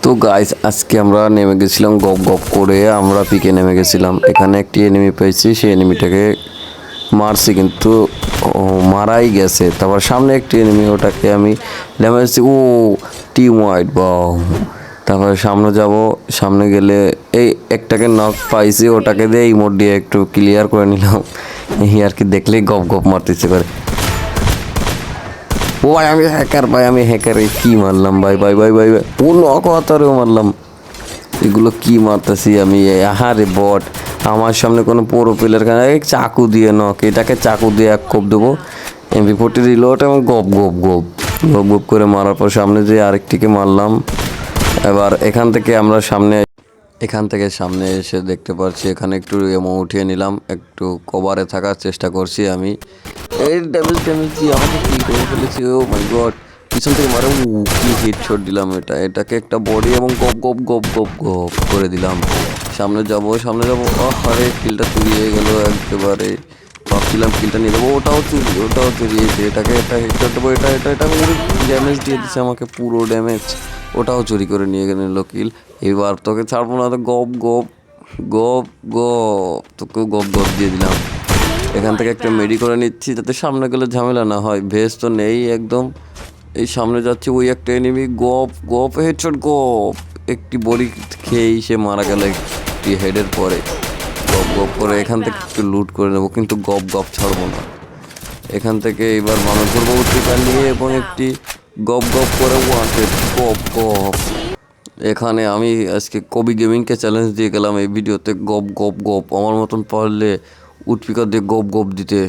তো গাইস আজকে আমরা নেমে গেছিলাম গপ গপ করে আমরা পিকে নেমে গেছিলাম। এখানে একটি এনিমি পেয়েছি, সেই এনিমিটাকে মারছি কিন্তু মারাই গেছে। তারপর সামনে একটি এনিমি, ওটাকে আমি ড্যামেজ দিই। ও টিম ওয়াইড বাও। তারপরে সামনে যাব, সামনে গেলে এই একটাকে নক পাইছি, ওটাকে দিয়ে ইমোট দিয়ে একটু ক্লিয়ার করে নিলাম। এই আর কি, দেখলেই গপ গপ মারতেছে করে। ও ভাই আমি হ্যাকার, ভাই আমি হ্যাকারে কি মারলাম ভাই ভাই ভাই ভাই ভাই ও নক হতারেও মারলাম। এগুলো কি মারতেছি আমি, আহারে বট। আমার সামনে কোনো পুরো প্লেয়ার কেন চাকু দিয়ে নক, এটাকে চাকু দিয়ে এক কোপ দেবো। MP40 রিলোড এবং গপ গপ গপ গপ গপ করে মারার পর সামনে যে আরেকটিকে মারলাম। এবার এখান থেকে সামনে এসে দেখতে পাচ্ছি এখানে একটু এমো উঠিয়ে নিলাম, একটু কভারে থাকার চেষ্টা করছি আমি। এই ড্যামেজ ড্যামেজ দিয়ে আমাকে কি করে ফেলেছি, ও মাই গড। পিছন থেকে মারে, কি হেডশট দিলাম। এটাকে একটা বডি এবং গপ গপ গপ গপ গপ করে দিলাম। সামনে যাব সামনে যাব, আরে কিলটা চুরি হয়ে গেল একেবারে। ভাবছিলাম কিলটা নিয়ে যাবো, ওটাও চুরিয়েছে। এটাকে একটা হেডশট দেবো, এটা এটা এটা ড্যামেজ দিয়ে দিচ্ছে আমাকে, পুরো ড্যামেজ। ওটাও চুরি করে নিয়ে নিল কিল। এবার তোকে ছাড়বো না, তো গপ গপ গপ গপ, তোকে গপ গপ দিয়ে দিলাম। এখান থেকে একটা মেডি করে নিচ্ছি যাতে সামনে গেলে ঝামেলা না হয়। ভেস তো নেই একদম। এই সামনে যাচ্ছে, ওই একটা এনিমি, গপ গপ হেডশট গপ। একটি বড়ি খেয়েই সে মারা গেল একটি হেডের পরে। গপ গপ করে এখান থেকে একটু লুট করে নেবো, কিন্তু গপ গপ ছাড়বো না। এখান থেকে এবার মানুষ পূর্ববর্তীকার নিয়ে এবং একটি গপ গপ করে ওয়ান্টেড গপ গপ। এখানে আমি আজকে কবি গেমিংকে চ্যালেঞ্জ দিয়ে গেলাম এই ভিডিওতে, গপ গপ গপ আমার মতন পারলে উৎপিকা দিয়ে গপ গপ দিতে।